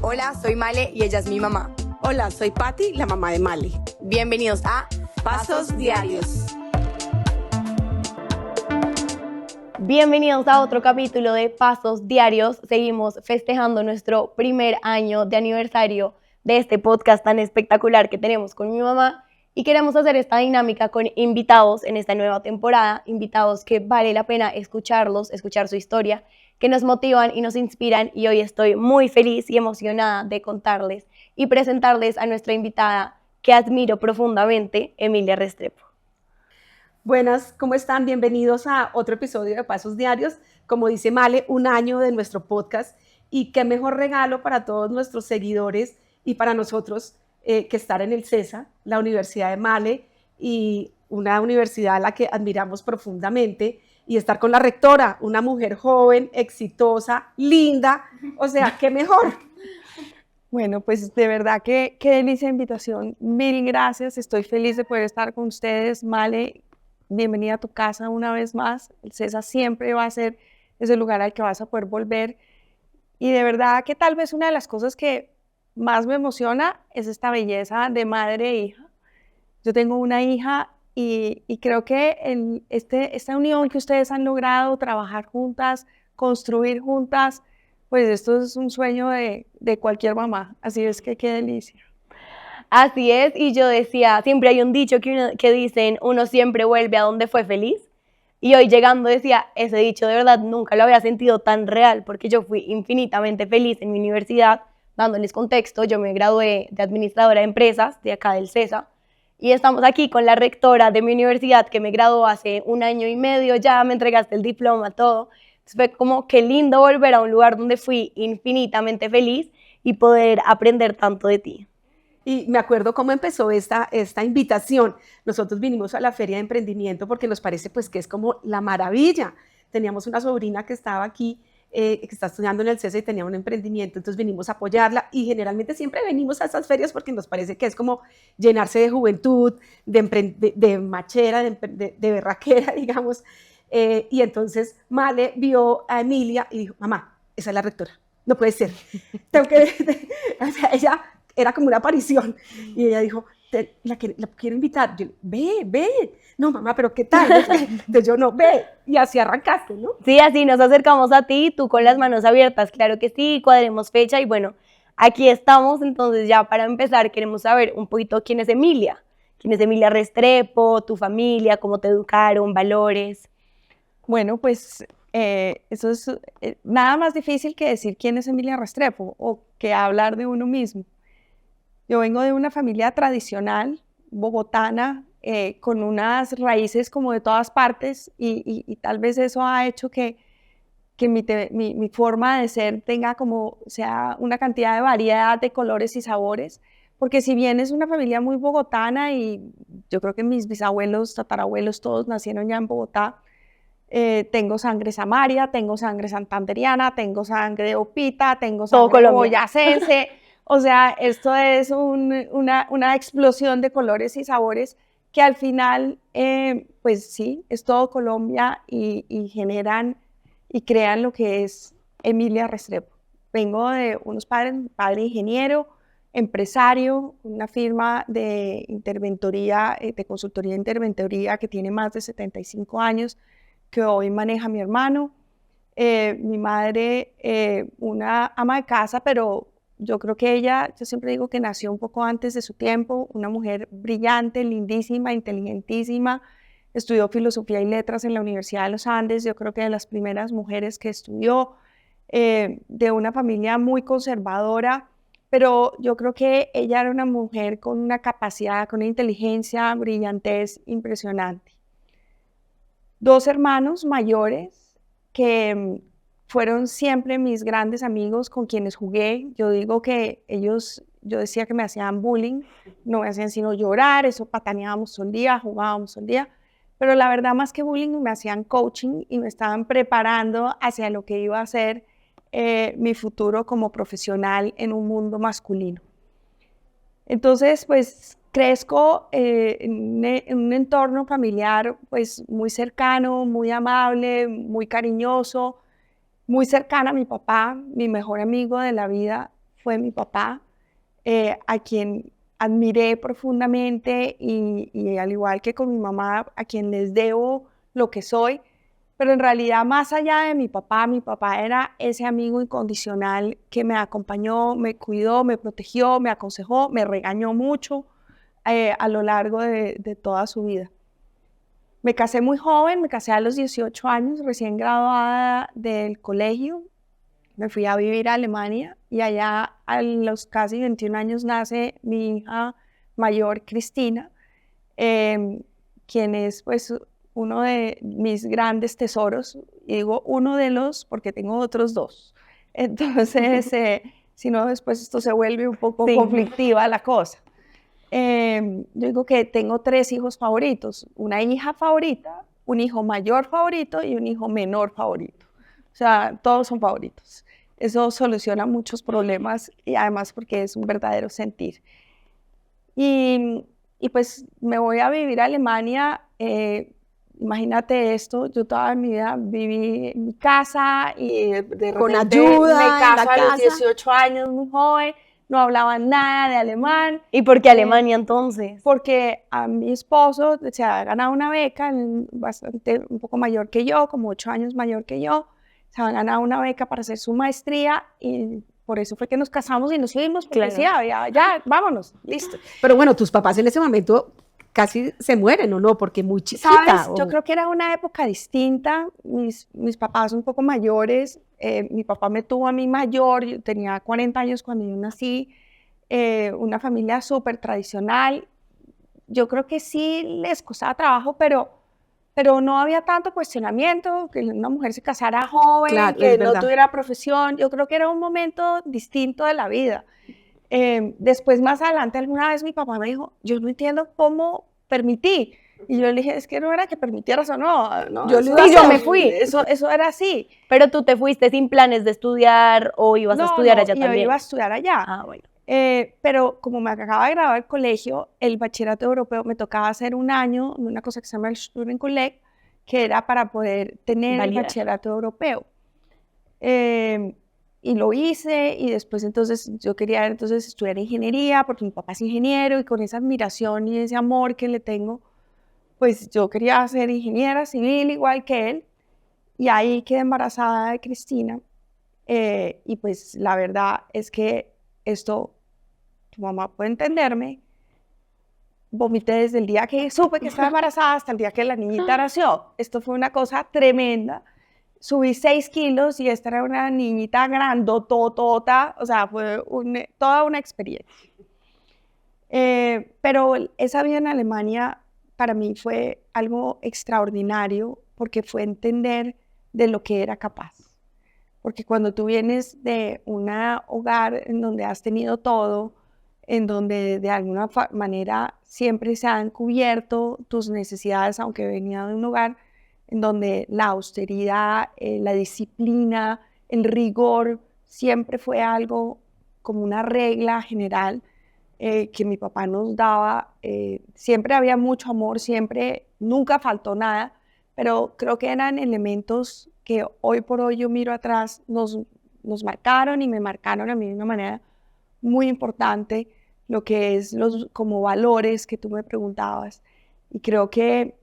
Hola, soy Male y ella es mi mamá. Hola, soy Patti, la mamá de Male. Bienvenidos a Pasos Diarios. Bienvenidos a otro capítulo de Pasos Diarios. Seguimos festejando nuestro primer año de aniversario de este podcast tan espectacular que tenemos con mi mamá y queremos hacer esta dinámica con invitados en esta nueva temporada, invitados que vale la pena escucharlos, escuchar su historia, que nos motivan y nos inspiran, y hoy estoy muy feliz y emocionada de contarles y presentarles a nuestra invitada que admiro profundamente, Emilia Restrepo. Buenas, ¿cómo están? Bienvenidos a otro episodio de Pasos Diarios. Como dice Male, un año de nuestro podcast, y qué mejor regalo para todos nuestros seguidores y para nosotros que estar en el CESA, la Universidad de Male, y una universidad a la que admiramos profundamente, y estar con la rectora, una mujer joven, exitosa, linda, o sea, qué mejor. Bueno, pues de verdad que qué delicia invitación. Mil gracias. Estoy feliz de poder estar con ustedes. Male, bienvenida a tu casa una vez más. El CESA siempre va a ser ese lugar al que vas a poder volver. Y de verdad que tal vez una de las cosas que más me emociona es esta belleza de madre e hija. Yo tengo una hija y creo que esta unión que ustedes han logrado, trabajar juntas, construir juntas, pues esto es un sueño de cualquier mamá. Así es que qué delicia. Así es, y yo decía, siempre hay un dicho que dicen, uno siempre vuelve a donde fue feliz. Y hoy llegando decía, ese dicho de verdad nunca lo había sentido tan real, porque yo fui infinitamente feliz en mi universidad. Dándoles contexto, yo me gradué de administradora de empresas de acá del CESA, y estamos aquí con la rectora de mi universidad, que me graduó hace 1 año y medio, ya me entregaste el diploma, todo. Entonces fue como qué lindo volver a un lugar donde fui infinitamente feliz y poder aprender tanto de ti. Y me acuerdo cómo empezó esta invitación. Nosotros vinimos a la Feria de Emprendimiento porque nos parece pues que es como la maravilla. Teníamos una sobrina que estaba aquí, que está estudiando en el CESA y tenía un emprendimiento, entonces vinimos a apoyarla, y generalmente siempre venimos a estas ferias porque nos parece que es como llenarse de juventud, de machera, de berraquera, digamos. Y entonces Male vio a Emilia y dijo, mamá, esa es la rectora, no puede ser. Tengo que, o sea, ella era como una aparición, y ella dijo, la quiero invitar. Yo, ve, no mamá, pero ¿qué tal? Entonces yo, no, ve, y así arrancaste, ¿no? Sí, así nos acercamos a ti, tú con las manos abiertas, claro que sí, cuadremos fecha y bueno, aquí estamos. Entonces ya para empezar queremos saber un poquito quién es Emilia Restrepo, tu familia, cómo te educaron, valores. Bueno, pues eso es nada más difícil que decir quién es Emilia Restrepo o que hablar de uno mismo. Yo vengo de una familia tradicional, bogotana, con unas raíces como de todas partes, y tal vez eso ha hecho que mi forma de ser tenga como, sea, una cantidad de variedad de colores y sabores, porque si bien es una familia muy bogotana, y yo creo que mis bisabuelos, tatarabuelos, todos nacieron ya en Bogotá, tengo sangre samaria, tengo sangre santanderiana, tengo sangre opita, tengo sangre boyacense. O sea, esto es una explosión de colores y sabores que al final, pues sí, es todo Colombia, y generan y crean lo que es Emilia Restrepo. Vengo de unos padres, mi padre ingeniero, empresario, una firma de interventoría, de consultoría de interventoría que tiene más de 75 años, que hoy maneja mi hermano. Mi madre, una ama de casa, pero yo creo que ella, yo siempre digo que nació un poco antes de su tiempo, una mujer brillante, lindísima, inteligentísima. Estudió filosofía y letras en la Universidad de los Andes, yo creo que de las primeras mujeres que estudió, de una familia muy conservadora, pero yo creo que ella era una mujer con una capacidad, con una inteligencia, brillantez impresionante. 2 hermanos mayores que fueron siempre mis grandes amigos, con quienes jugué. Yo digo que ellos, yo decía que me hacían bullying, no me hacían sino llorar, eso pataneábamos todo el día, jugábamos todo el día, pero la verdad más que bullying me hacían coaching y me estaban preparando hacia lo que iba a ser mi futuro como profesional en un mundo masculino. Entonces, pues crezco en un entorno familiar pues muy cercano, muy amable, muy cariñoso, muy cercana a mi papá. Mi mejor amigo de la vida fue mi papá, a quien admiré profundamente y al igual que con mi mamá, a quien les debo lo que soy. Pero en realidad, más allá de mi papá era ese amigo incondicional que me acompañó, me cuidó, me protegió, me aconsejó, me regañó mucho a lo largo de toda su vida. Me casé muy joven, me casé a los 18 años, recién graduada del colegio. Me fui a vivir a Alemania y allá a los casi 21 años nace mi hija mayor, Cristina, quien es pues uno de mis grandes tesoros. Y digo uno de los porque tengo otros dos. Entonces, si no, después esto se vuelve un poco conflictiva la cosa. Yo digo que tengo 3 hijos favoritos, una hija favorita, un hijo mayor favorito y un hijo menor favorito. O sea, todos son favoritos. Eso soluciona muchos problemas y además porque es un verdadero sentir. Y pues me voy a vivir a Alemania. Imagínate esto, yo toda mi vida viví en mi casa y de repente Con ayuda, me caso en la a los casa. 18 años, muy joven, no hablaba nada de alemán. ¿Y por qué Alemania entonces? Porque a mi esposo se ha ganado una beca, un poco mayor que yo, como 8 años mayor que yo, se ha ganado una beca para hacer su maestría y por eso fue que nos casamos y nos fuimos, porque Claro. decía, ya, vámonos, listo. Pero bueno, tus papás en ese momento casi se mueren, ¿o no? Porque muy chiquita. ¿Sabes? ¿o? Yo creo que era una época distinta. Mis papás un poco mayores. Mi papá me tuvo a mí mayor. Yo tenía 40 años cuando yo nací. Una familia súper tradicional. Yo creo que sí les costaba trabajo, pero no había tanto cuestionamiento, que una mujer se casara joven, Claro, que es no verdad. tuviera profesión. Yo creo que era un momento distinto de la vida. Después, más adelante, alguna vez mi papá me dijo, yo no entiendo cómo permití. Y yo le dije, es que no era que permitieras o no. Yo eso- lo iba a Y yo hacer. me fui. Eso era así. Pero tú te fuiste sin planes de estudiar o ibas a estudiar allá yo también. iba a estudiar allá. Ah, bueno. Pero como me acababa de graduar del colegio, el bachillerato europeo me tocaba hacer un año en una cosa que se llama el Studienkolleg, que era para poder tener el Validar. bachillerato europeo. Y lo hice y después entonces yo quería entonces estudiar ingeniería porque mi papá es ingeniero y con esa admiración y ese amor que le tengo, pues yo quería ser ingeniera civil igual que él. Y ahí quedé embarazada de Cristina. Y pues la verdad es que esto, tu mamá puede entenderme, vomité desde el día que supe que estaba embarazada hasta el día que la niñita nació. Esto fue una cosa tremenda. Subí 6 kilos y esta era una niñita grandototota, o sea, fue toda una experiencia. Pero esa vida en Alemania para mí fue algo extraordinario porque fue entender de lo que era capaz. Porque cuando tú vienes de un hogar en donde has tenido todo, en donde de alguna manera siempre se han cubierto tus necesidades, aunque venía de un hogar en donde la austeridad, la disciplina, el rigor, siempre fue algo como una regla general que mi papá nos daba. Siempre había mucho amor, siempre, nunca faltó nada, pero creo que eran elementos que hoy por hoy yo miro atrás, nos marcaron y me marcaron a mí de una manera muy importante, lo que es los como valores que tú me preguntabas. Y creo que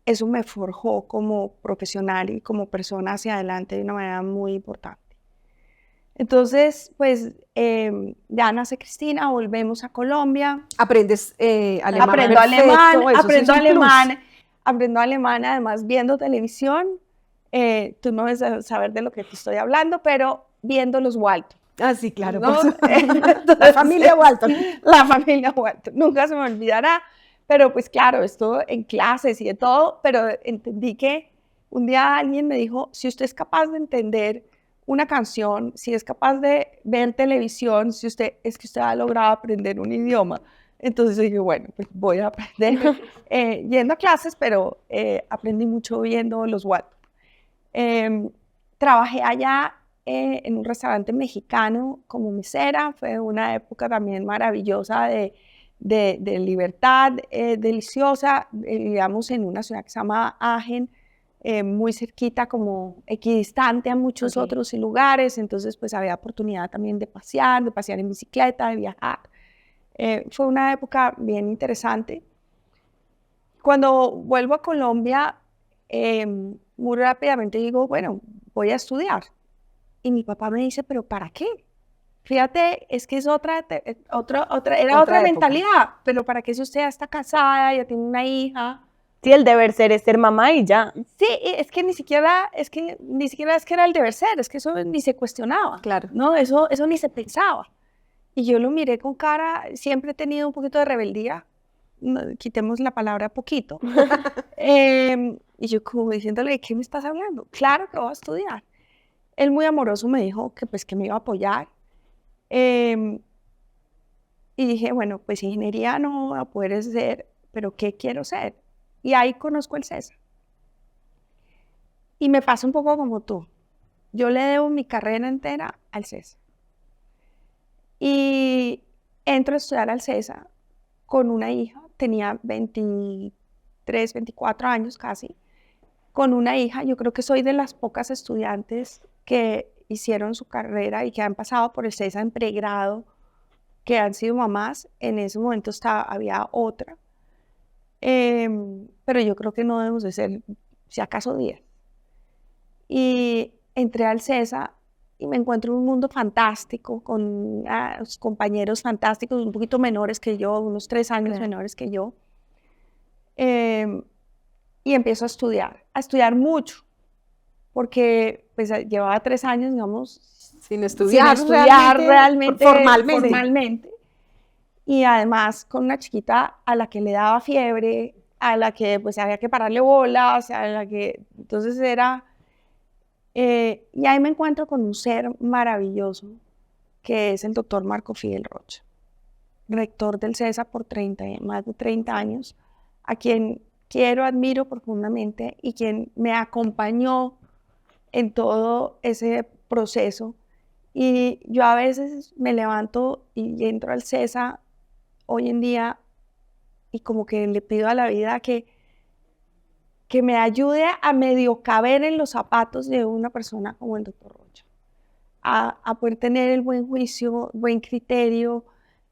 eso me forjó como profesional y como persona hacia adelante de una manera muy importante. Entonces, pues ya nace Cristina, volvemos a Colombia. Aprendes alemán. Aprendo Perfecto, alemán, eso sí es un plus. aprendo alemán además viendo televisión. Tú no debes saber de lo que te estoy hablando, pero viendo los Walton. Ah, sí, claro. ¿No? por supuesto. Entonces, La familia Walton. La familia Walton, nunca se me olvidará. Pero pues claro, esto en clases y de todo, pero entendí que un día alguien me dijo, si usted es capaz de entender una canción, si es capaz de ver televisión, es que usted ha logrado aprender un idioma. Entonces dije, bueno, pues voy a aprender yendo a clases, pero aprendí mucho viendo los Walton. Trabajé allá en un restaurante mexicano como mesera. Fue una época también maravillosa de libertad, deliciosa. Vivíamos en una ciudad que se llama Aachen, muy cerquita, como equidistante a muchos Ok. otros lugares, entonces pues había oportunidad también de pasear en bicicleta, de viajar. Fue una época bien interesante. Cuando vuelvo a Colombia, muy rápidamente digo, bueno, voy a estudiar. Y mi papá me dice, ¿pero para qué? Fíjate, es que es era Otra otra época. mentalidad, pero ¿para qué si usted ya está casada, ya tiene una hija? Sí, el deber ser es ser mamá y ya. Sí, es que ni siquiera es que era el deber ser, es que eso ni se cuestionaba, Claro. ¿no? Eso ni se pensaba. Y yo lo miré con cara, siempre he tenido un poquito de rebeldía, quitemos la palabra poquito. Y yo como diciéndole, ¿de qué me estás hablando? Claro que voy a estudiar. Él muy amoroso me dijo que pues que me iba a apoyar. Em, y dije, bueno, pues ingeniería no voy a poder ser, pero ¿qué quiero ser? Y ahí conozco el CESA. Y me pasa un poco como tú. Yo le debo mi carrera entera al CESA. Y entro a estudiar al CESA con una hija, tenía 23, 24 años casi, con una hija. Yo creo que soy de las pocas estudiantes que hicieron su carrera y que han pasado por el CESA en pregrado, que han sido mamás. En ese momento había otra. Pero yo creo que no debemos de ser, si acaso 10. Y entré al CESA y me encuentro en un mundo fantástico, con compañeros fantásticos, un poquito menores que yo, unos 3 años Claro. menores que yo. Y empiezo a estudiar mucho, porque pues llevaba 3 años, digamos, Sin sin estudiar, estudiar realmente formalmente. formalmente. Y además con una chiquita a la que le daba fiebre, a la que pues había que pararle bolas, a la que entonces era... y ahí me encuentro con un ser maravilloso, que es el doctor Marco Fidel Rocha, rector del CESA por más de 30 años, a quien quiero, admiro profundamente y quien me acompañó en todo ese proceso. Y yo a veces me levanto y entro al CESA hoy en día y como que le pido a la vida que me ayude a medio caber en los zapatos de una persona como el doctor Rocha, a poder tener el buen juicio, buen criterio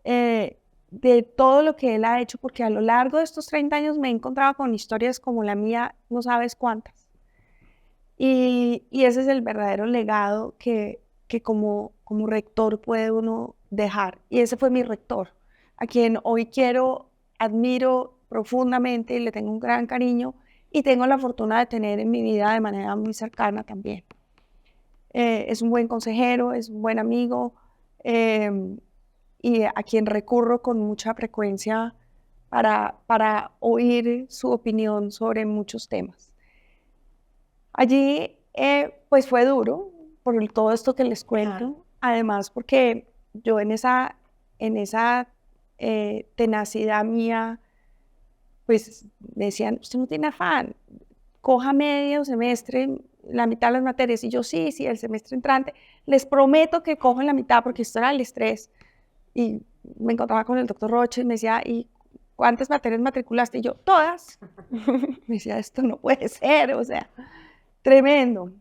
de todo lo que él ha hecho, porque a lo largo de estos 30 años me he encontrado con historias como la mía, no sabes cuántas. Y ese es el verdadero legado que como rector puede uno dejar. Y ese fue mi rector, a quien hoy quiero, admiro profundamente y le tengo un gran cariño y tengo la fortuna de tener en mi vida de manera muy cercana también. Es un buen consejero, es un buen amigo y a quien recurro con mucha frecuencia para oír su opinión sobre muchos temas. Allí pues fue duro por todo esto que les cuento, Claro. además porque yo en esa tenacidad mía, pues me decían, usted no tiene afán, coja medio semestre, la mitad de las materias, y yo sí, el semestre entrante, les prometo que cojo en la mitad porque esto era el estrés, y me encontraba con el doctor Rocha y me decía, ¿y cuántas materias matriculaste? Y yo, todas. Me decía, esto no puede ser, o sea, tremendo.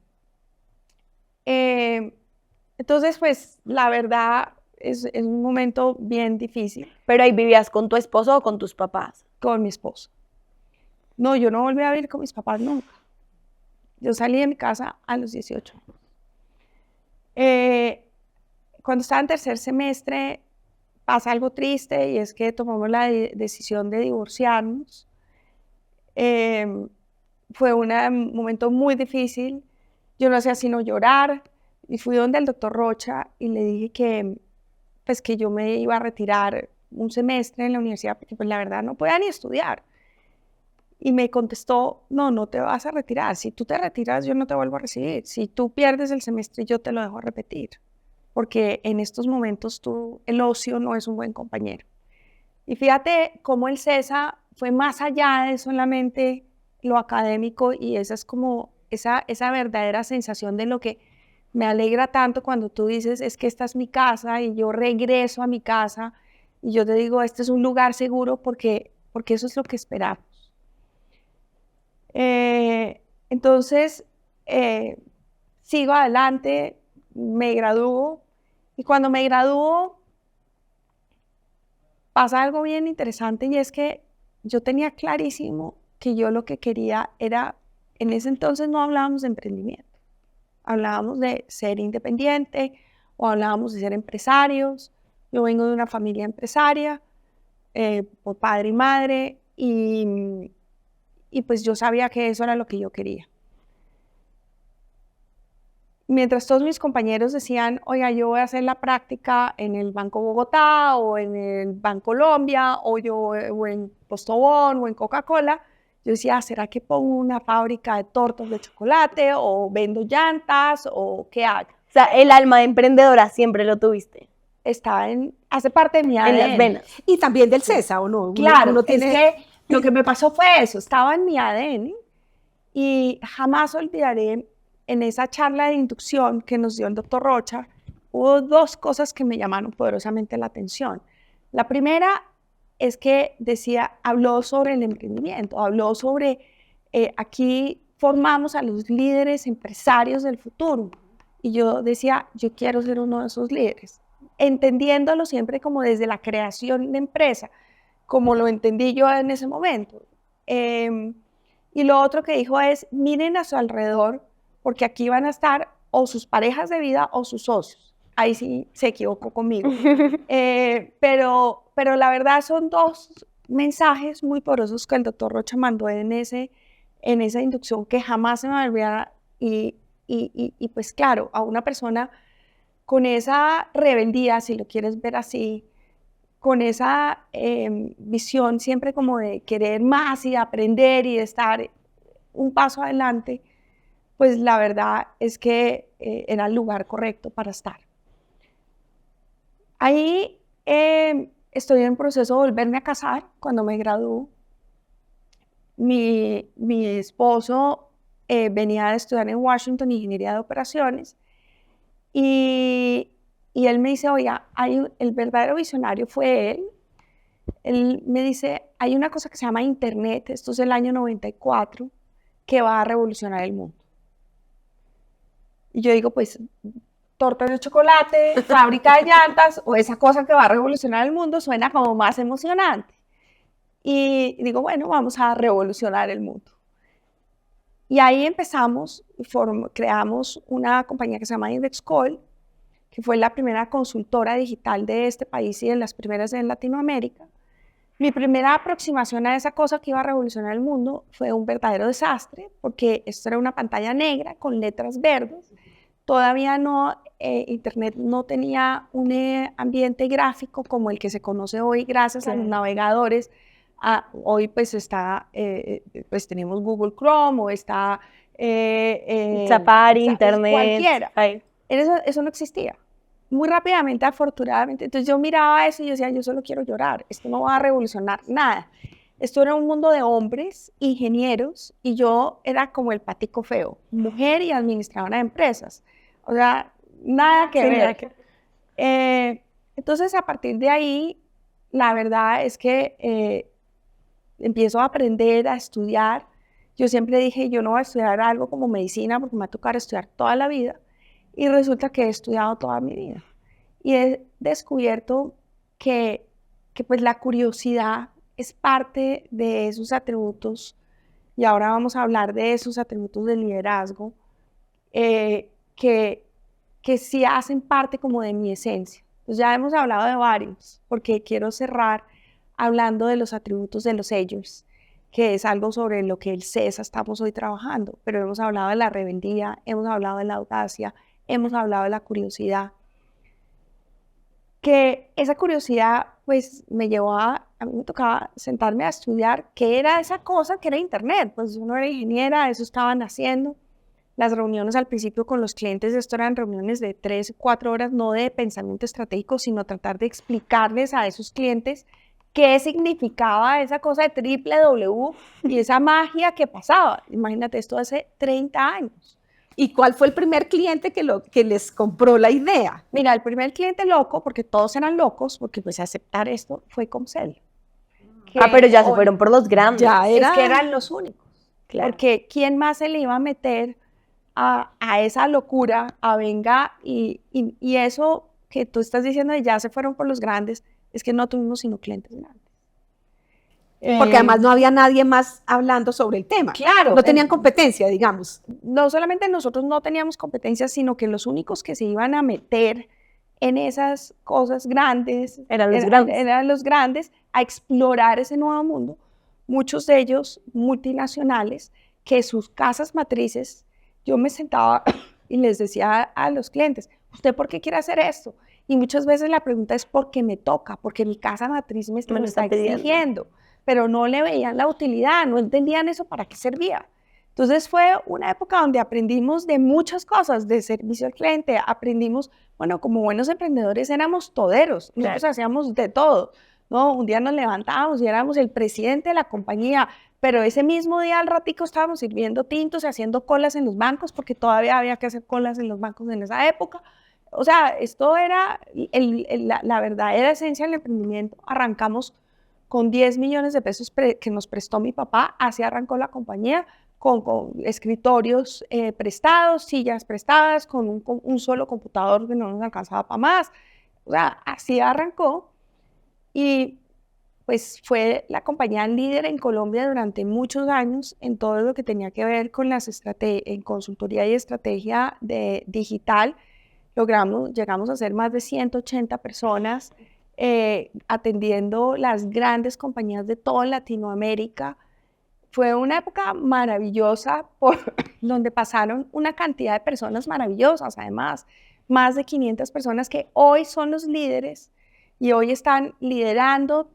Entonces, pues, la verdad es un momento bien difícil Pero ahí vivías con tu esposo o con tus papás. con mi esposo. No, yo no volví a vivir con mis papás nunca. Yo salí de mi casa a los 18 años. Cuando estaba en tercer semestre pasa algo triste y es que tomamos la decisión de divorciarnos. Fue un momento muy difícil. Yo no hacía sino llorar y fui donde el doctor Rocha y le dije pues, que yo me iba a retirar un semestre en la universidad porque pues, la verdad no podía ni estudiar. Y me contestó, no te vas a retirar. Si tú te retiras, yo no te vuelvo a recibir. Si tú pierdes el semestre, yo te lo dejo repetir. Porque en estos momentos el ocio no es un buen compañero. Y fíjate cómo el CESA fue más allá de solamente lo académico y esa es como esa verdadera sensación de lo que me alegra tanto cuando tú dices, es que esta es mi casa y yo regreso a mi casa y yo te digo, este es un lugar seguro porque eso es lo que esperamos. Entonces, sigo adelante, me gradúo y cuando me gradúo pasa algo bien interesante y es que yo tenía clarísimo que yo lo que quería era, en ese entonces no hablábamos de emprendimiento, hablábamos de ser independiente o hablábamos de ser empresarios. Yo vengo de una familia empresaria, por padre y madre, y pues yo sabía que eso era lo que yo quería. Mientras todos mis compañeros decían, oiga, yo voy a hacer la práctica en el Banco Bogotá o en el Banco Colombia o en Postobón o en Coca-Cola, yo decía, ¿será que pongo una fábrica de tortas de chocolate o vendo llantas o qué hago? O sea, el alma de emprendedora siempre lo tuviste. Hace parte de mi ADN. En las venas. Y también del CESA, ¿o no? Claro, Uno tiene... es que lo que me pasó fue eso, estaba en mi ADN y jamás olvidaré en esa charla de inducción que nos dio el doctor Rocha, hubo dos cosas que me llamaron poderosamente la atención. La primera es que habló sobre el emprendimiento, habló sobre aquí formamos a los líderes empresarios del futuro. Y yo decía, yo quiero ser uno de esos líderes, entendiéndolo siempre como desde la creación de empresa, como lo entendí yo en ese momento. Y lo otro que dijo es, miren a su alrededor, porque aquí van a estar o sus parejas de vida o sus socios. Ahí sí se equivocó conmigo. Pero la verdad son dos mensajes muy poderosos que el doctor Rocha mandó en esa inducción que jamás se me va a olvidar. Y pues claro, a una persona con esa rebeldía, si lo quieres ver así, con esa visión siempre como de querer más y de aprender y de estar un paso adelante, pues la verdad es que era el lugar correcto para estar. Ahí estoy en proceso de volverme a casar cuando me graduó. Mi esposo venía de estudiar en Washington Ingeniería de Operaciones y él me dice, oiga, el verdadero visionario fue él. Él me dice, hay una cosa que se llama Internet, esto es el año 94, que va a revolucionar el mundo. Y yo digo, pues, tortas de chocolate, fábrica de llantas, o esa cosa que va a revolucionar el mundo suena como más emocionante. Y digo, bueno, vamos a revolucionar el mundo. Y ahí empezamos, creamos una compañía que se llama Indexcall, que fue la primera consultora digital de este país y de las primeras en Latinoamérica. Mi primera aproximación a esa cosa que iba a revolucionar el mundo fue un verdadero desastre, porque esto era una pantalla negra con letras verdes. Todavía no, Internet no tenía un ambiente gráfico como el que se conoce hoy gracias a los navegadores. Hoy pues pues tenemos Google Chrome o está Safari, Internet. Cualquiera. Eso no existía. Muy rápidamente, afortunadamente. Entonces yo miraba eso y yo decía, yo solo quiero llorar. Esto no va a revolucionar nada. Esto era un mundo de hombres, ingenieros, y yo era como el patico feo, mujer y administradora de empresas. O sea, nada que ver. Entonces, a partir de ahí, la verdad es que empiezo a aprender, a estudiar. Yo siempre dije, yo no voy a estudiar algo como medicina porque me va a tocar estudiar toda la vida. Y resulta que he estudiado toda mi vida. Y he descubierto que pues la curiosidad es parte de esos atributos, y ahora vamos a hablar de esos atributos de liderazgo, que sí hacen parte como de mi esencia. Pues ya hemos hablado de varios, porque quiero cerrar hablando de los atributos de los Agers, que es algo sobre lo que el CESA estamos hoy trabajando, pero hemos hablado de la rebeldía, hemos hablado de la audacia, hemos hablado de la curiosidad, que esa curiosidad pues me llevó a mí me tocaba sentarme a estudiar qué era esa cosa que era Internet. Pues yo no era ingeniera, eso estaban haciendo. Las reuniones al principio con los clientes, esto eran reuniones de 3 o 4 horas, no de pensamiento estratégico, sino tratar de explicarles a esos clientes qué significaba esa cosa de www y esa magia que pasaba. Imagínate, esto hace 30 años. ¿Y cuál fue el primer cliente que les compró la idea? Mira, el primer cliente loco, porque todos eran locos, porque pues aceptar esto fue Comcel. Pero ya se fueron por los grandes. Ya Es que eran los únicos. Claro. Porque ¿quién más se le iba a meter a esa locura, a venga? Y eso que tú estás diciendo de ya se fueron por los grandes, es que no tuvimos sino clientes grandes. Porque además no había nadie más hablando sobre el tema. Claro. No tenían competencia, digamos. No solamente nosotros no teníamos competencia, sino que los únicos que se iban a meter en esas cosas grandes Eran los grandes. A explorar ese nuevo mundo. Muchos de ellos multinacionales, que sus casas matrices, yo me sentaba y les decía a los clientes, ¿usted por qué quiere hacer esto? Y muchas veces la pregunta es porque me toca, porque mi casa matriz me lo está exigiendo, pero no le veían la utilidad, no entendían eso para qué servía. Entonces fue una época donde aprendimos de muchas cosas, de servicio al cliente, aprendimos, bueno, como buenos emprendedores éramos toderos, nosotros hacíamos de todo, ¿no? Un día nos levantábamos y éramos el presidente de la compañía, pero ese mismo día al ratico estábamos sirviendo tintos y haciendo colas en los bancos, porque todavía había que hacer colas en los bancos en esa época. O sea, esto era la verdadera esencia del emprendimiento. Arrancamos con 10 millones de pesos que nos prestó mi papá, así arrancó la compañía, con escritorios prestados, sillas prestadas, con un solo computador que no nos alcanzaba para más. O sea, así arrancó y pues fue la compañía líder en Colombia durante muchos años en todo lo que tenía que ver con en consultoría y estrategia digital. Llegamos a ser más de 180 personas atendiendo las grandes compañías de toda Latinoamérica. Fue una época maravillosa donde pasaron una cantidad de personas maravillosas, además, más de 500 personas que hoy son los líderes y hoy están liderando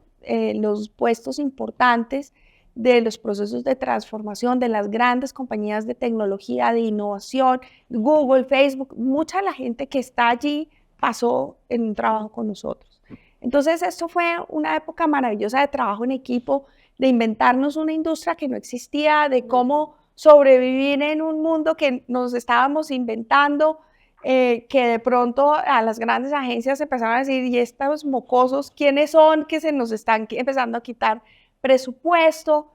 los puestos importantes de los procesos de transformación de las grandes compañías de tecnología, de innovación, Google, Facebook. Mucha de la gente que está allí pasó en un trabajo con nosotros. Entonces, esto fue una época maravillosa de trabajo en equipo, de inventarnos una industria que no existía, de cómo sobrevivir en un mundo que nos estábamos inventando, que de pronto a las grandes agencias empezaron a decir, ¿y estos mocosos quiénes son que se nos están empezando a quitar presupuesto?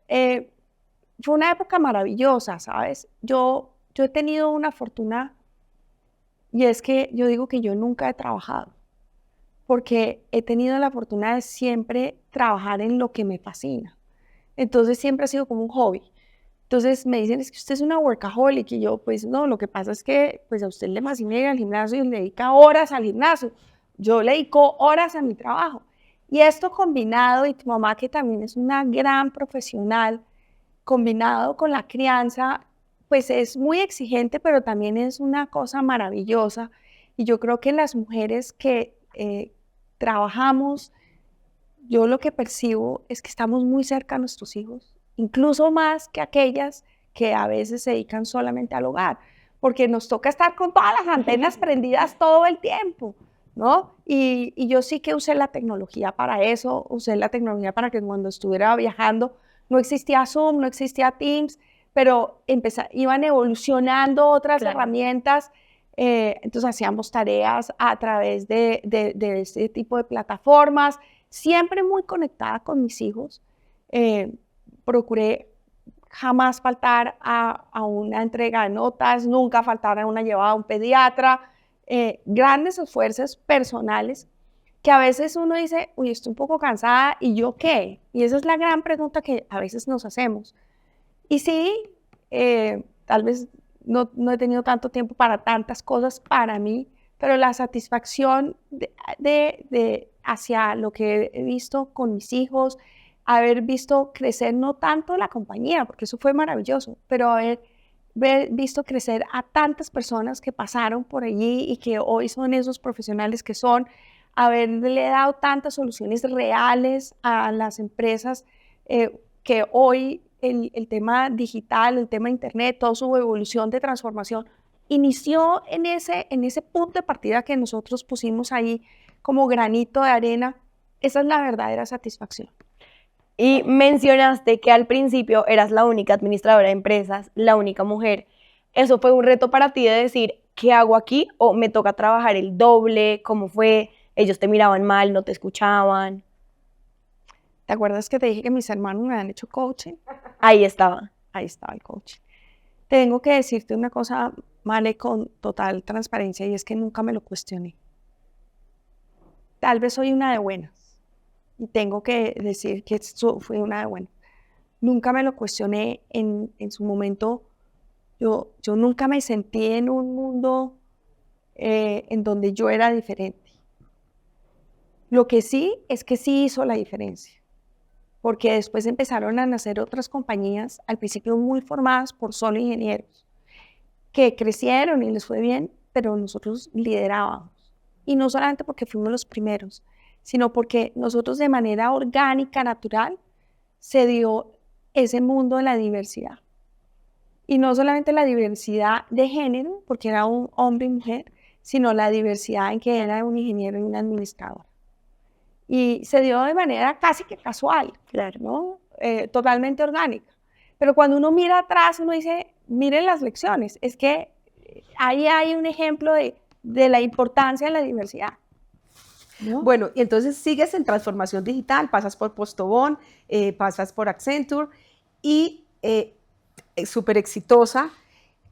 Fue una época maravillosa, ¿sabes? Yo he tenido una fortuna y es que yo digo que yo nunca he trabajado, porque he tenido la fortuna de siempre trabajar en lo que me fascina. Entonces siempre ha sido como un hobby. Entonces me dicen, es que usted es una workaholic, y yo, pues no, lo que pasa es que pues a usted le fascina ir al gimnasio y le dedica horas al gimnasio. Yo le dedico horas a mi trabajo. Y esto combinado, y tu mamá que también es una gran profesional, combinado con la crianza, pues es muy exigente, pero también es una cosa maravillosa. Y yo creo que las mujeres que trabajamos, yo lo que percibo es que estamos muy cerca a nuestros hijos, incluso más que aquellas que a veces se dedican solamente al hogar, porque nos toca estar con todas las antenas prendidas todo el tiempo, ¿no? Y yo sí que usé la tecnología para eso, usé la tecnología para que cuando estuviera viajando, no existía Zoom, no existía Teams, pero iban evolucionando otras herramientas. Entonces hacíamos tareas a través de este tipo de plataformas, siempre muy conectada con mis hijos. Procuré jamás faltar a una entrega de notas, nunca faltar a una llevada a un pediatra, grandes esfuerzos personales que a veces uno dice, uy, estoy un poco cansada, ¿y yo qué? Y esa es la gran pregunta que a veces nos hacemos. Y sí, tal vez no he tenido tanto tiempo para tantas cosas para mí, pero la satisfacción hacia lo que he visto con mis hijos, haber visto crecer no tanto la compañía, porque eso fue maravilloso, pero haber visto crecer a tantas personas que pasaron por allí y que hoy son esos profesionales que son, haberle dado tantas soluciones reales a las empresas que hoy el tema digital, el tema internet, toda su evolución de transformación, inició en ese punto de partida que nosotros pusimos ahí como granito de arena. Esa es la verdadera satisfacción. Y mencionaste que al principio eras la única administradora de empresas, la única mujer. ¿Eso fue un reto para ti de decir, ¿qué hago aquí? ¿O me toca trabajar el doble? ¿Cómo fue? ¿Ellos te miraban mal, no te escuchaban? ¿Te acuerdas que te dije que mis hermanos me habían hecho coaching? Ahí estaba. ahí estaba el coaching. Tengo que decirte una cosa, Male, con total transparencia, y es que nunca me lo cuestioné. Tal vez soy una de buenas, y tengo que decir que fui una de buenas. Nunca me lo cuestioné en su momento. Yo nunca me sentí en un mundo en donde yo era diferente. Lo que sí es que sí hizo la diferencia, porque después empezaron a nacer otras compañías, al principio muy formadas por solo ingenieros, que crecieron y les fue bien, pero nosotros liderábamos. Y no solamente porque fuimos los primeros, sino porque nosotros de manera orgánica, natural, se dio ese mundo de la diversidad. Y no solamente la diversidad de género, porque era un hombre y mujer, sino la diversidad en que era un ingeniero y un administrador. Y se dio de manera casi que casual, claro, ¿no? Totalmente orgánica. Pero cuando uno mira atrás, uno dice, miren las lecciones, es que ahí hay un ejemplo de la importancia de la diversidad, ¿no? Bueno, y entonces sigues en transformación digital, pasas por Postobón, pasas por Accenture y súper exitosa.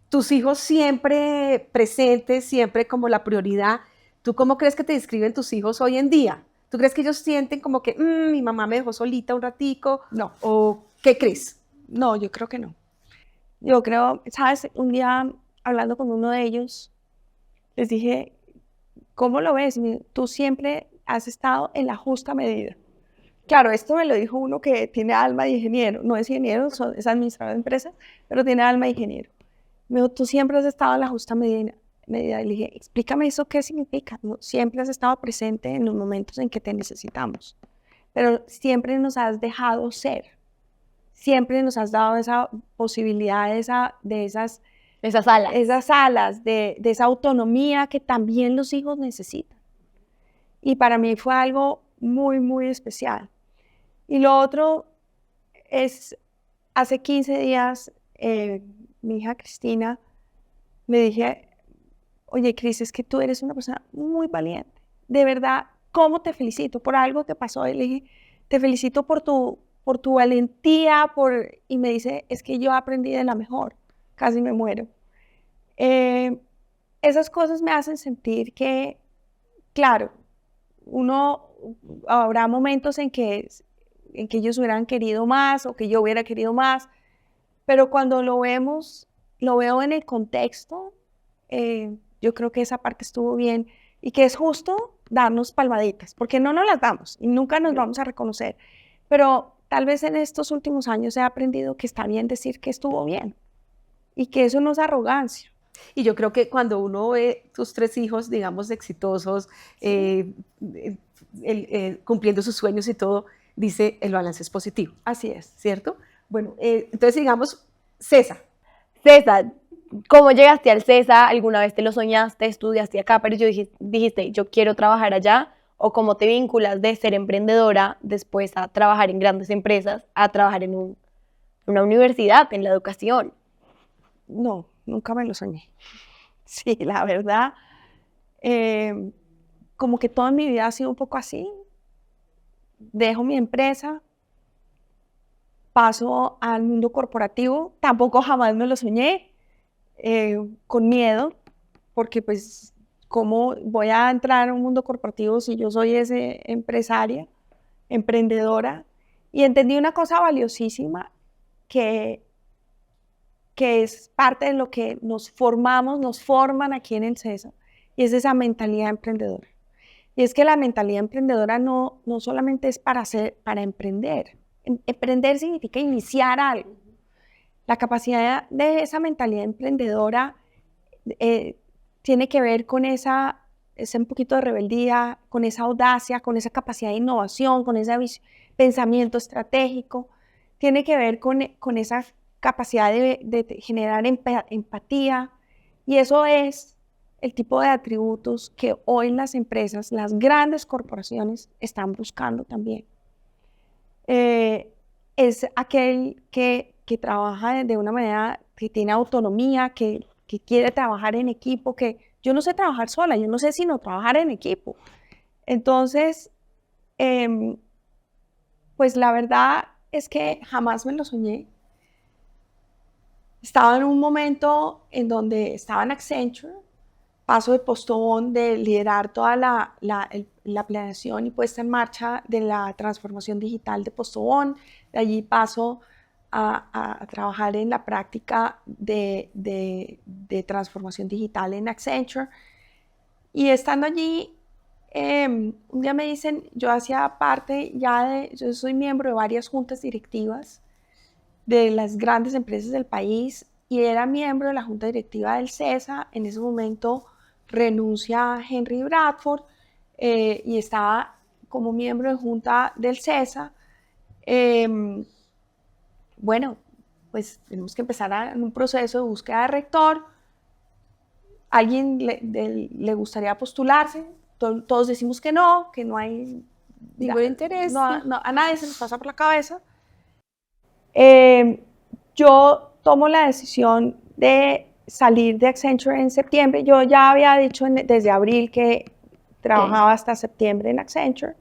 Tus hijos siempre presentes, siempre como la prioridad. ¿Tú cómo crees que te describen tus hijos hoy en día? ¿Tú crees que ellos sienten como que mi mamá me dejó solita un ratico? No. ¿O qué crees? No, yo creo que no. Yo creo, ¿sabes? Un día hablando con uno de ellos, les dije, ¿cómo lo ves? Tú siempre has estado en la justa medida. Claro, esto me lo dijo uno que tiene alma de ingeniero. No es ingeniero, es administrador de empresas, pero tiene alma de ingeniero. Me dijo, tú siempre has estado en la justa medida. Y le dije, explícame eso, ¿qué significa? No, siempre has estado presente en los momentos en que te necesitamos, pero siempre nos has dejado ser. Siempre nos has dado esa posibilidad, de esas alas, de esa autonomía que también los hijos necesitan. Y para mí fue algo muy, muy especial. Y lo otro es, hace 15 días, mi hija Cristina me dije, oye, Cris, es que tú eres una persona muy valiente. De verdad, ¿cómo te felicito? Por algo que pasó. Y le dije, te felicito por tu valentía, y me dice, es que yo aprendí de la mejor. Casi me muero. Esas cosas me hacen sentir que, claro, habrá momentos en que ellos hubieran querido más o que yo hubiera querido más, pero cuando lo veo en el contexto, yo creo que esa parte estuvo bien y que es justo darnos palmaditas, porque no nos las damos y nunca nos vamos a reconocer, pero tal vez en estos últimos años he aprendido que está bien decir que estuvo bien y que eso no es arrogancia. Y yo creo que cuando uno ve tus 3 hijos, digamos, exitosos, sí, cumpliendo sus sueños y todo, dice, el balance es positivo. Así es. ¿Cierto? Bueno, entonces digamos, César. César, ¿cómo llegaste al CESA? ¿Alguna vez te lo soñaste, estudiaste acá, pero dijiste, yo quiero trabajar allá? ¿O cómo te vinculas de ser emprendedora después a trabajar en grandes empresas, a trabajar en una universidad, en la educación? No, nunca me lo soñé. Sí, la verdad, como que toda mi vida ha sido un poco así. Dejo mi empresa, paso al mundo corporativo, tampoco jamás me lo soñé, con miedo, porque pues, ¿cómo voy a entrar a un mundo corporativo si yo soy empresaria, emprendedora? Y entendí una cosa valiosísima que es parte de lo que nos forman aquí en el CESA, y es esa mentalidad emprendedora. Y es que la mentalidad emprendedora no solamente es para emprender. Emprender significa iniciar algo. La capacidad de esa mentalidad emprendedora tiene que ver con ese un poquito de rebeldía, con esa audacia, con esa capacidad de innovación, con ese pensamiento estratégico. Tiene que ver con esa capacidad de generar empatía, y eso es el tipo de atributos que hoy las empresas, las grandes corporaciones están buscando también. Es aquel que trabaja de una manera que tiene autonomía, que quiere trabajar en equipo, que yo no sé trabajar sola, yo no sé sino trabajar en equipo. Entonces, pues la verdad es que jamás me lo soñé. estaba en un momento en donde estaba en Accenture, paso de postón de liderar toda la planeación y puesta en marcha de la transformación digital de Postobón. De allí paso a trabajar en la práctica de transformación digital en Accenture. Y estando allí, un día me dicen, yo hacía parte yo soy miembro de varias juntas directivas de las grandes empresas del país y era miembro de la junta directiva del CESA. En ese momento renuncia Henry Bradford y estaba como miembro de junta del CESA. Bueno, pues tenemos que empezar en un proceso de búsqueda de rector. ¿Alguien le gustaría postularse? Todos decimos que no hay Ningún interés. a nadie se nos pasa por la cabeza. Yo tomo la decisión de salir de Accenture en septiembre. Yo ya había dicho desde abril que trabajaba hasta septiembre en Accenture.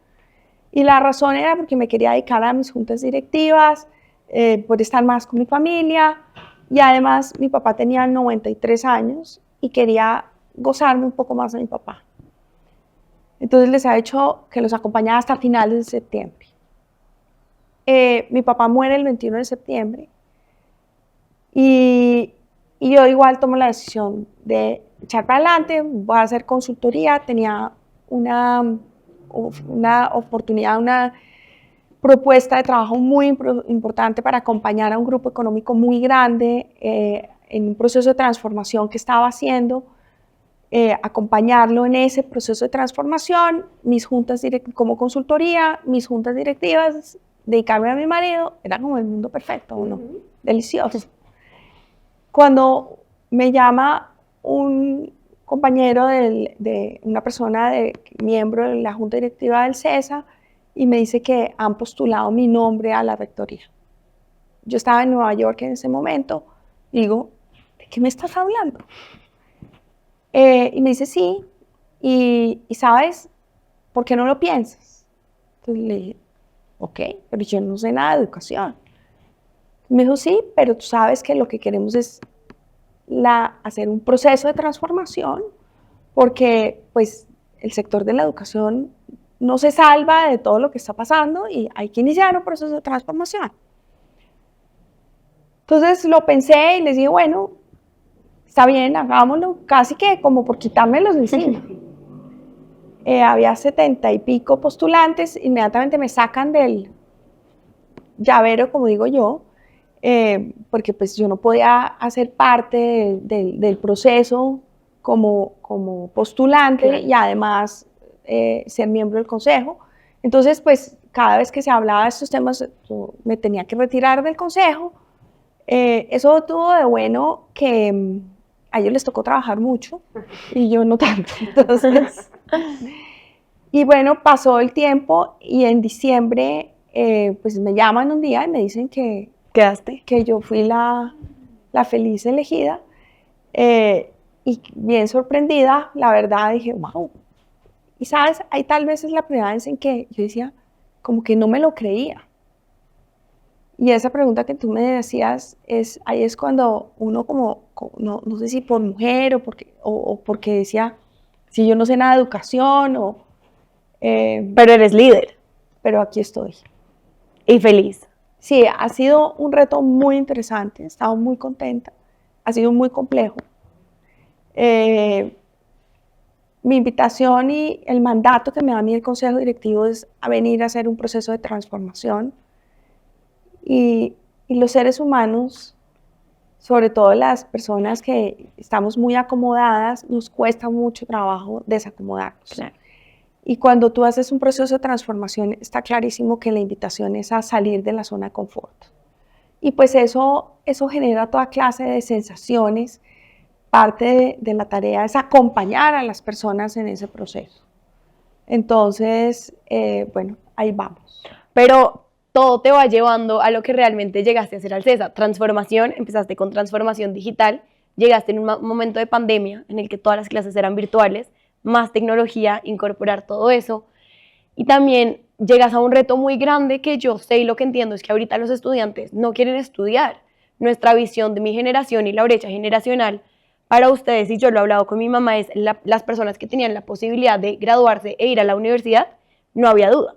Y la razón era porque me quería dedicar a mis juntas directivas, por estar más con mi familia. Y además mi papá tenía 93 años y quería gozarme un poco más de mi papá. Entonces les ha dicho que los acompañaba hasta finales de septiembre. Mi papá muere el 21 de septiembre y yo igual tomo la decisión de echar para adelante, voy a hacer consultoría. Tenía una oportunidad, una propuesta de trabajo muy importante para acompañar a un grupo económico muy grande en un proceso de transformación que estaba haciendo, acompañarlo en ese proceso de transformación, mis juntas como consultoría, mis juntas directivas, dedicarme a mi marido, era como el mundo perfecto, ¿no? Delicioso. Cuando me llama un compañero de una persona, miembro de la junta directiva del CESA, y me dice que han postulado mi nombre a la rectoría. Yo estaba en Nueva York en ese momento, digo, ¿de qué me estás hablando? Y me dice, sí, y ¿sabes por qué no lo piensas? Entonces le dije, ok, pero yo no sé nada de educación. Me dijo, sí, pero tú sabes que lo que queremos es hacer un proceso de transformación, porque pues el sector de la educación no se salva de todo lo que está pasando y hay que iniciar un proceso de transformación. Entonces lo pensé y les dije, bueno, está bien, hagámoslo, casi que como por quitármelos de encima. Había 70 y pico postulantes, inmediatamente me sacan del llavero, como digo yo, porque pues yo no podía hacer parte del proceso como postulante, claro, y además ser miembro del consejo. Entonces, pues cada vez que se hablaba de estos temas, yo me tenía que retirar del consejo. Eso tuvo de bueno que a ellos les tocó trabajar mucho y yo no tanto. Entonces, y bueno, pasó el tiempo y en diciembre pues me llaman un día y me dicen que ¿Quedaste? Que yo fui la feliz elegida, y bien sorprendida, la verdad, dije, wow. Y sabes, ahí tal vez es la primera vez en que yo decía, como que no me lo creía. Y esa pregunta que tú me decías, ahí es cuando uno no sé si por mujer o porque decía, si yo no sé nada de educación, pero eres líder. Pero aquí estoy. Y feliz. Sí, ha sido un reto muy interesante, he estado muy contenta, ha sido muy complejo. Mi invitación y el mandato que me da a mí el Consejo Directivo es a venir a hacer un proceso de transformación y los seres humanos, sobre todo las personas que estamos muy acomodadas, nos cuesta mucho trabajo desacomodarnos. Claro. Y cuando tú haces un proceso de transformación, está clarísimo que la invitación es a salir de la zona de confort. Y pues eso genera toda clase de sensaciones. Parte de la tarea es acompañar a las personas en ese proceso. Entonces, bueno, ahí vamos. Pero todo te va llevando a lo que realmente llegaste a hacer al CESA. Transformación, empezaste con transformación digital, llegaste en un momento de pandemia en el que todas las clases eran virtuales, más tecnología, incorporar todo eso. Y también llegas a un reto muy grande que yo sé y lo que entiendo es que ahorita los estudiantes no quieren estudiar, nuestra visión de mi generación y la brecha generacional para ustedes, y yo lo he hablado con mi mamá, es las personas que tenían la posibilidad de graduarse e ir a la universidad, no había duda.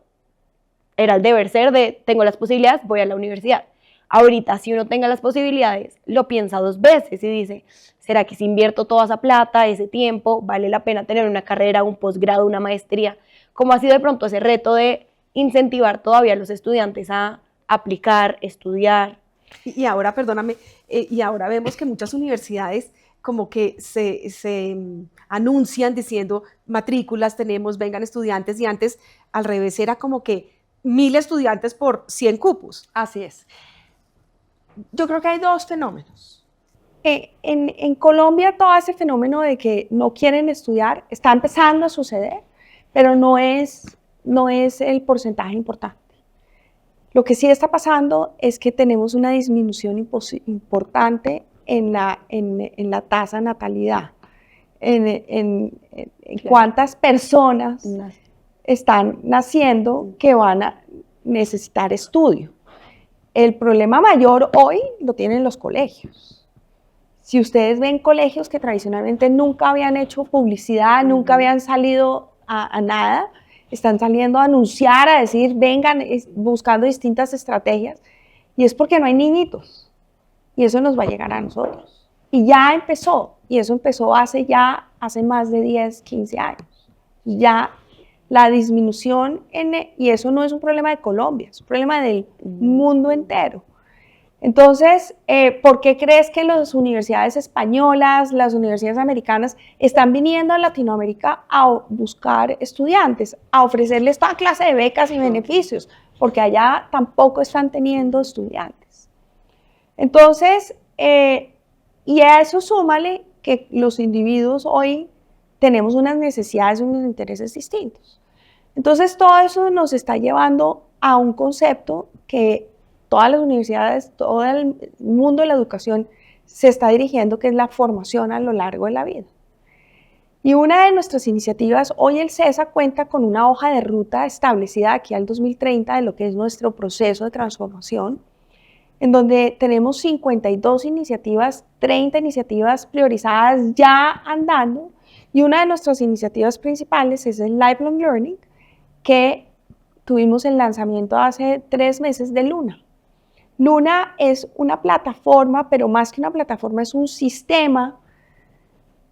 Era el deber ser de, tengo las posibilidades, voy a la universidad. Ahorita, si uno tenga las posibilidades, lo piensa 2 veces y dice, ¿será que si invierto toda esa plata, ese tiempo, vale la pena tener una carrera, un posgrado, una maestría? ¿Cómo ha sido de pronto ese reto de incentivar todavía a los estudiantes a aplicar, estudiar? Y ahora, perdóname, y ahora vemos que muchas universidades como que se anuncian diciendo matrículas tenemos, vengan estudiantes, y antes al revés era como que 1000 estudiantes por 100 cupos. Así es. Yo creo que hay 2 fenómenos. En Colombia todo ese fenómeno de que no quieren estudiar está empezando a suceder, pero no es el porcentaje importante. Lo que sí está pasando es que tenemos una disminución importante en la tasa de natalidad, en cuántas personas están naciendo que van a necesitar estudio. El problema mayor hoy lo tienen los colegios. Si ustedes ven colegios que tradicionalmente nunca habían hecho publicidad, nunca habían salido a nada, están saliendo a anunciar, a decir, vengan, buscando distintas estrategias, y es porque no hay niñitos, y eso nos va a llegar a nosotros. Y ya empezó, y eso empezó hace más de 10, 15 años. Ya la disminución, y eso no es un problema de Colombia, es un problema del mundo entero. Entonces, ¿por qué crees que las universidades españolas, las universidades americanas están viniendo a Latinoamérica a buscar estudiantes, a ofrecerles toda clase de becas y beneficios? Porque allá tampoco están teniendo estudiantes. Entonces, y a eso súmale que los individuos hoy tenemos unas necesidades, unos intereses distintos. Entonces, todo eso nos está llevando a un concepto que todas las universidades, todo el mundo de la educación se está dirigiendo, que es la formación a lo largo de la vida. Y una de nuestras iniciativas, hoy el CESA cuenta con una hoja de ruta establecida aquí al 2030 de lo que es nuestro proceso de transformación, en donde tenemos 52 iniciativas, 30 iniciativas priorizadas ya andando, y una de nuestras iniciativas principales es el Lifelong Learning, que tuvimos el lanzamiento hace 3 meses de Luna. Luna es una plataforma, pero más que una plataforma es un sistema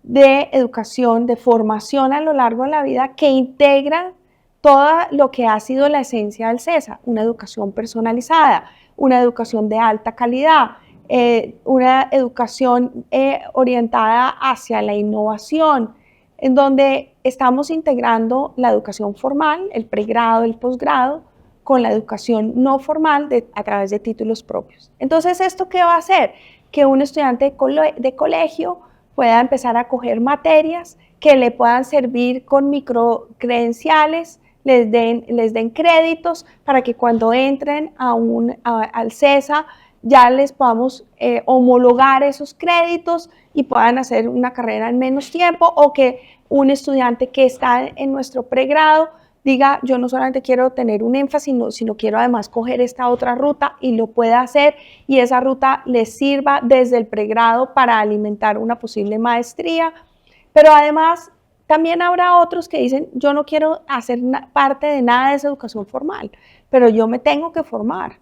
de educación, de formación a lo largo de la vida que integra todo lo que ha sido la esencia del CESA, una educación personalizada, una educación de alta calidad, una educación orientada hacia la innovación, en donde estamos integrando la educación formal, el pregrado, el posgrado, con la educación no formal a través de títulos propios. Entonces, ¿esto qué va a hacer? Que un estudiante de colegio pueda empezar a coger materias que le puedan servir con microcredenciales, les den créditos para que cuando entren al CESA ya les podamos homologar esos créditos y puedan hacer una carrera en menos tiempo, o que un estudiante que está en nuestro pregrado diga, yo no solamente quiero tener un énfasis, sino quiero además coger esta otra ruta, y lo pueda hacer, y esa ruta les sirva desde el pregrado para alimentar una posible maestría. Pero además también habrá otros que dicen, yo no quiero hacer parte de nada de esa educación formal, pero yo me tengo que formar.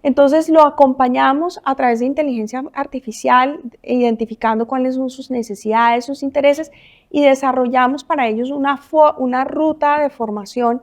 Entonces lo acompañamos a través de inteligencia artificial, identificando cuáles son sus necesidades, sus intereses, y desarrollamos para ellos una ruta de formación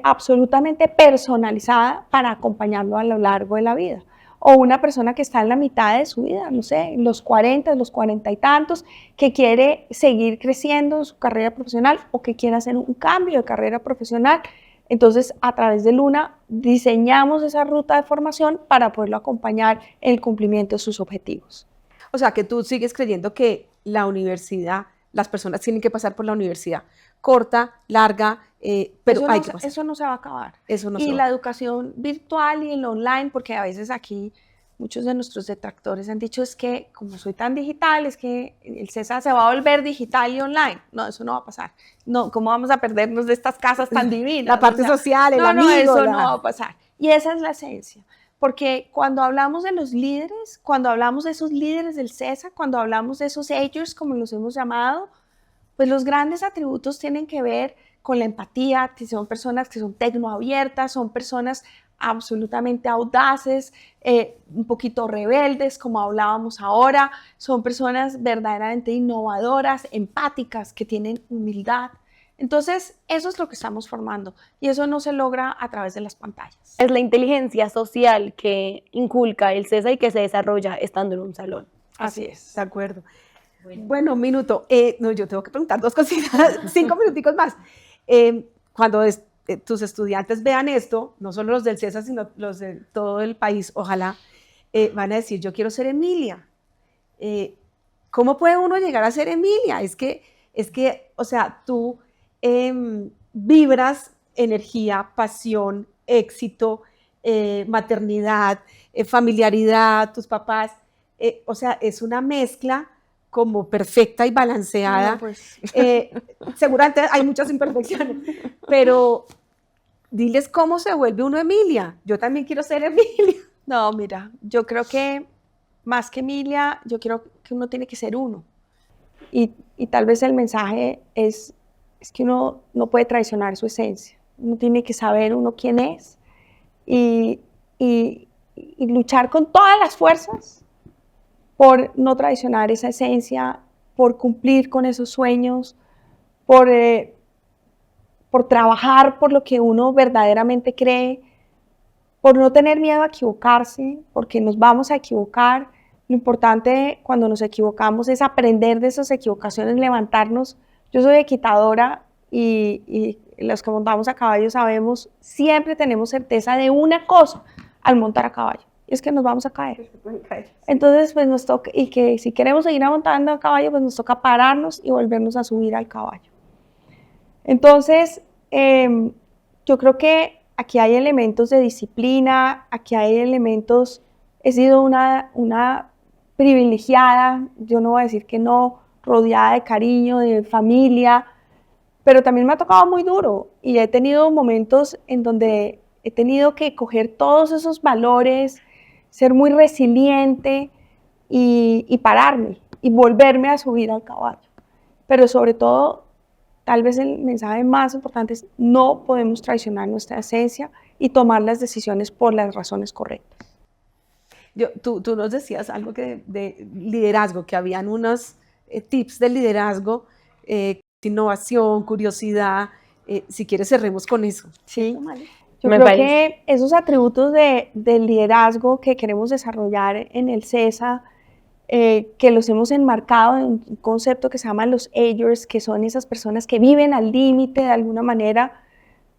absolutamente personalizada para acompañarlo a lo largo de la vida. O una persona que está en la mitad de su vida, no sé, los 40, los 40 y tantos, que quiere seguir creciendo en su carrera profesional o que quiere hacer un cambio de carrera profesional. Entonces, a través de Luna diseñamos esa ruta de formación para poderlo acompañar en el cumplimiento de sus objetivos. O sea, que tú sigues creyendo que la universidad, las personas tienen que pasar por la universidad, corta, larga, pero hay que pasar. Eso no se va a acabar. Eso no se Y va. la educación virtual y el online, porque a veces aquí muchos de nuestros detractores han dicho, es que como soy tan digital, es que el CESA se va a volver digital y online. No, eso no va a pasar. No, ¿cómo vamos a perdernos de estas casas tan divinas? La parte social, el no, amigo. eso no va a pasar. Y esa es la esencia. porque cuando hablamos de los líderes, cuando hablamos de esos líderes del CESA, cuando hablamos de esos agers, como los hemos llamado, pues los grandes atributos tienen que ver con la empatía, que son personas que son tecnoabiertas, son personas absolutamente audaces, un poquito rebeldes, como hablábamos ahora, son personas verdaderamente innovadoras, empáticas, que tienen humildad. Entonces, eso es lo que estamos formando y eso no se logra a través de las pantallas. Es la inteligencia social que inculca el CESA y que se desarrolla estando en un salón. Así es. De acuerdo. Bueno, un minuto. No, yo tengo que preguntar dos cositas, 5 minuticos más. Cuando tus estudiantes vean esto, no solo los del CESA, sino los de todo el país, ojalá, van a decir, yo quiero ser Emilia. ¿Cómo puede uno llegar a ser Emilia? Es que, o sea, tú vibras energía, pasión, éxito, maternidad, familiaridad, tus papás, o sea, es una mezcla como perfecta y balanceada. No, pues. Seguramente hay muchas imperfecciones, pero diles cómo se vuelve uno Emilia. Yo también quiero ser Emilia. No, mira, yo creo que más que Emilia, yo creo que uno tiene que ser uno. Y tal vez el mensaje es que uno no puede traicionar su esencia. Uno tiene que saber uno quién es y luchar con todas las fuerzas por no traicionar esa esencia, por cumplir con esos sueños, por trabajar por lo que uno verdaderamente cree, por no tener miedo a equivocarse, porque nos vamos a equivocar. Lo importante cuando nos equivocamos es aprender de esas equivocaciones, levantarnos. Yo soy equitadora y los que montamos a caballo sabemos, siempre tenemos certeza de una cosa al montar a caballo, y es que nos vamos a caer. Entonces, pues nos toca, y que si queremos seguir montando a caballo, pues nos toca pararnos y volvernos a subir al caballo. Entonces, yo creo que aquí hay elementos de disciplina, aquí hay elementos, he sido una privilegiada, yo no voy a decir que no, rodeada de cariño, de familia, pero también me ha tocado muy duro y he tenido momentos en donde he tenido que coger todos esos valores, ser muy resiliente y pararme y volverme a subir al caballo. Pero sobre todo, tal vez el mensaje más importante es no podemos traicionar nuestra esencia y tomar las decisiones por las razones correctas. Tú nos decías algo de liderazgo, que habían unos tips de liderazgo, innovación, curiosidad. Si quieres, cerremos con eso. Sí, yo creo que esos atributos del liderazgo que queremos desarrollar en el CESA, que los hemos enmarcado en un concepto que se llama los agers, que son esas personas que viven al límite de alguna manera,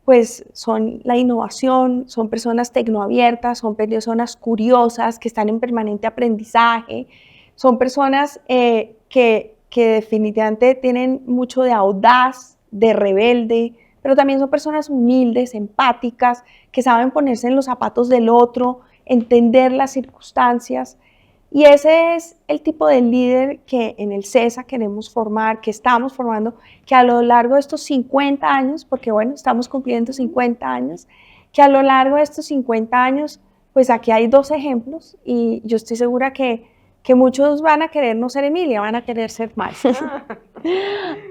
pues son la innovación, son personas tecnoabiertas, son personas curiosas que están en permanente aprendizaje, son personas que definitivamente tienen mucho de audaz, de rebelde, pero también son personas humildes, empáticas, que saben ponerse en los zapatos del otro, entender las circunstancias. Y ese es el tipo de líder que en el CESA queremos formar, que estamos formando, que a lo largo de estos 50 años, porque bueno, estamos cumpliendo 50 años, que a lo largo de estos 50 años, pues aquí hay 2 ejemplos y yo estoy segura que muchos van a querer no ser Emilia, van a querer ser Mali.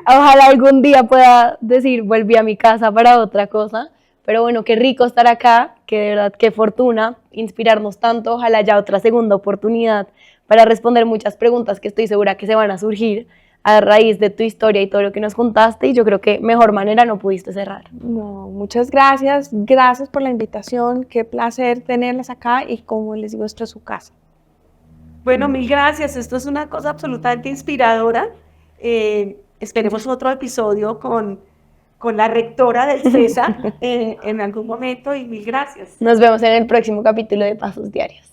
Ojalá algún día pueda decir, volví a mi casa para otra cosa, pero bueno, qué rico estar acá, que de verdad, qué fortuna inspirarnos tanto, ojalá haya otra segunda oportunidad para responder muchas preguntas que estoy segura que se van a surgir a raíz de tu historia y todo lo que nos contaste, y yo creo que mejor manera no pudiste cerrar. No, muchas gracias, gracias por la invitación, qué placer tenerlas acá y como les digo, esto es su casa. Bueno, mil gracias. Esto es una cosa absolutamente inspiradora. Esperemos otro episodio con la rectora del CESA en algún momento y mil gracias. Nos vemos en el próximo capítulo de Pasos Diarios.